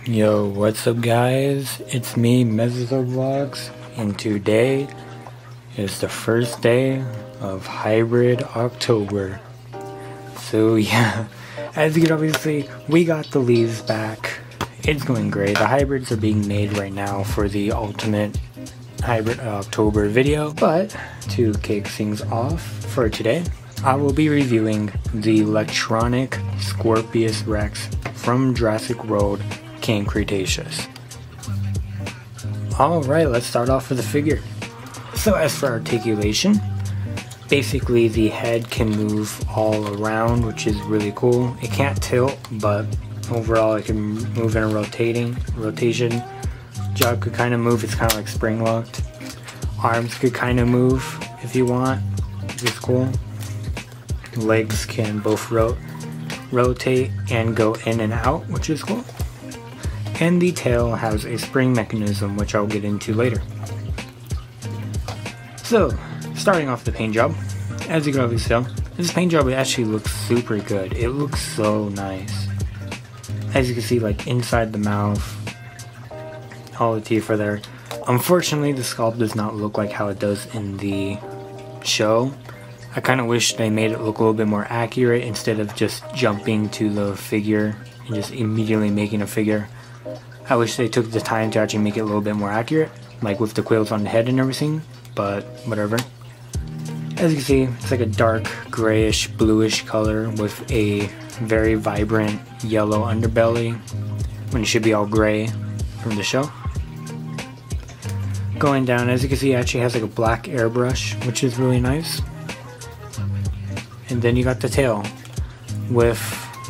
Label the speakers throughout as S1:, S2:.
S1: Yo, what's up guys? It's me, Vlogs, and today is the first day of Hybrid October. So yeah, as you can obviously see, we got the leaves back. It's going great. The hybrids are being made right now for the ultimate Hybrid October video. But to kick things off for today, I will be reviewing the electronic Scorpios Rex from Jurassic World King Cretaceous. Alright, let's start off with the figure. So as for articulation, basically the head can move all around, which is really cool. It can't tilt, but overall it can move in a rotation. Jaw could kind of move, it's kind of like spring locked. Arms could kind of move if you want, which is cool. Legs can both rotate and go in and out, which is cool. And the tail has a spring mechanism, which I'll get into later. So, starting off the paint job, as you can obviously tell, this paint job actually looks super good. It looks so nice. As you can see, like inside the mouth, all the teeth are there. Unfortunately, the sculpt does not look like how it does in the show. I kind of wish they made it look a little bit more accurate instead of just jumping to the figure and just immediately making a figure. I wish they took the time to actually make it a little bit more accurate, like with the quills on the head and everything, but whatever. As you can see, it's like a dark grayish bluish color with a very vibrant yellow underbelly when it should be all gray from the show. Going down, as you can see, it actually has like a black airbrush, which is really nice. And then you got the tail with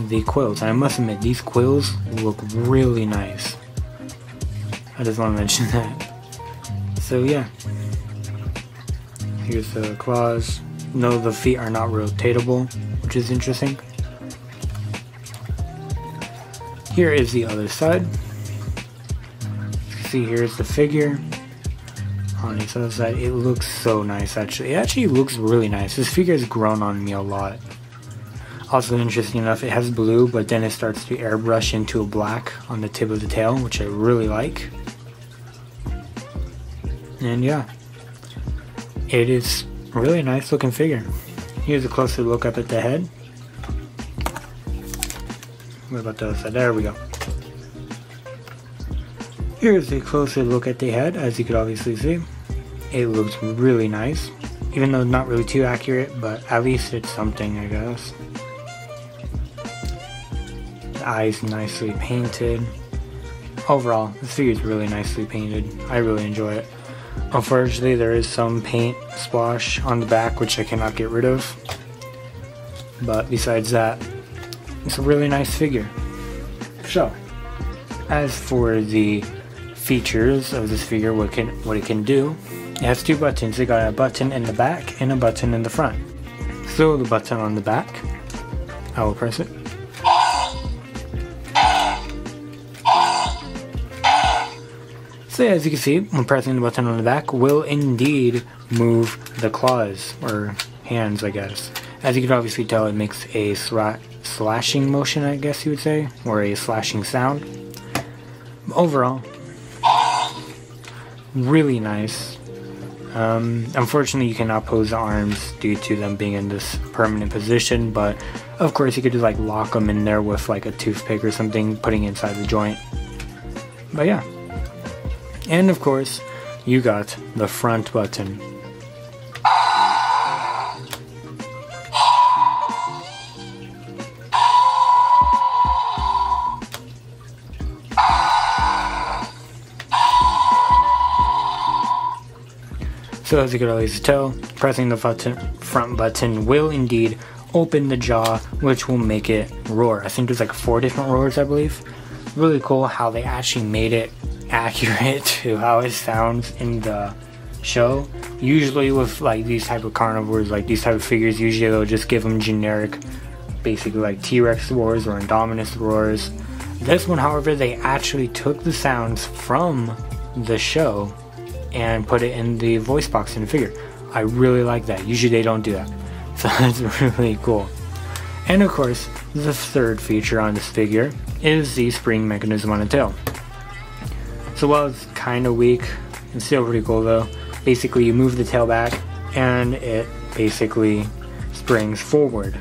S1: the quills. And I must admit, these quills look really nice. I just want to mention that. So yeah, here's the claws. No, the feet are not rotatable, which is interesting. Here is the other side. You can see here's the figure. On this other side, it looks so nice actually. It actually looks really nice. This figure has grown on me a lot. Also interesting enough, it has blue, but then it starts to airbrush into a black on the tip of the tail, which I really like. And yeah, it is really a nice looking figure. Here's a closer look up at the head. What about the other side? There we go. Here's a closer look at the head. As you could obviously see, it looks really nice, even though not really too accurate, but at least it's something, I guess. The eyes nicely painted. Overall, this figure is really nicely painted. I really enjoy it. Unfortunately, there is some paint splash on the back, which I cannot get rid of. But besides that, it's a really nice figure. So, as for the features of this figure, what it can do, it has two buttons. It got a button in the back and a button in the front. So the button on the back, I will press it. So as you can see, when pressing the button on the back will indeed move the claws, or hands I guess. As you can obviously tell, it makes a slashing motion, I guess you would say, or a slashing sound. Overall, really nice. Unfortunately, you cannot pose the arms due to them being in this permanent position, but of course you could just like lock them in there with like a toothpick or something, putting it inside the joint. But yeah. And of course, you got the front button. So as you can always tell, pressing the front button will indeed open the jaw, which will make it roar. I think there's like 4 different roars, I believe. Really cool how they actually made it accurate to how it sounds in the show. Usually with like these type of carnivores, like these type of figures, usually they'll just give them generic, basically like T-Rex roars or Indominus roars. This one, however, they actually took the sounds from the show and put it in the voice box in the figure. I really like that. Usually they don't do that. So that's really cool. And of course, the third feature on this figure is the spring mechanism on the tail. So while it's kind of weak, it's still pretty cool though. Basically you move the tail back and it basically springs forward.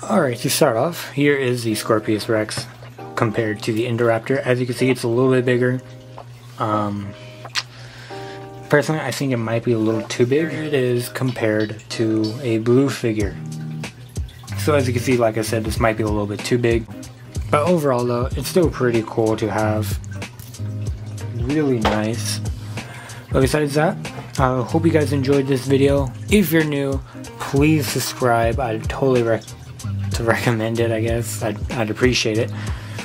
S1: Alright, to start off, here is the Scorpios Rex compared to the Indoraptor. As you can see, it's a little bit bigger. Personally, I think it might be a little too big. It is compared to a blue figure. So as you can see, like I said, this might be a little bit too big. But overall though, it's still pretty cool to have. Really nice. But besides that, I hope you guys enjoyed this video. If you're new, please subscribe. I'd totally recommend it, I guess. I'd appreciate it.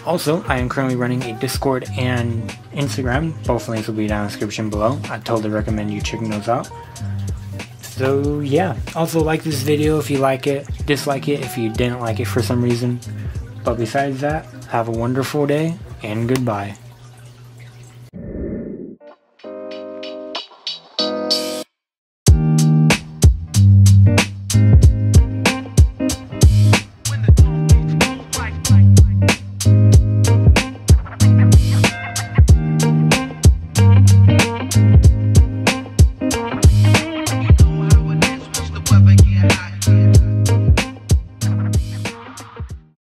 S1: Also, I am currently running a Discord and Instagram. Both links will be down in the description below. I totally recommend you checking those out. So yeah, also like this video if you like it, dislike it if you didn't like it for some reason. But besides that, have a wonderful day and goodbye.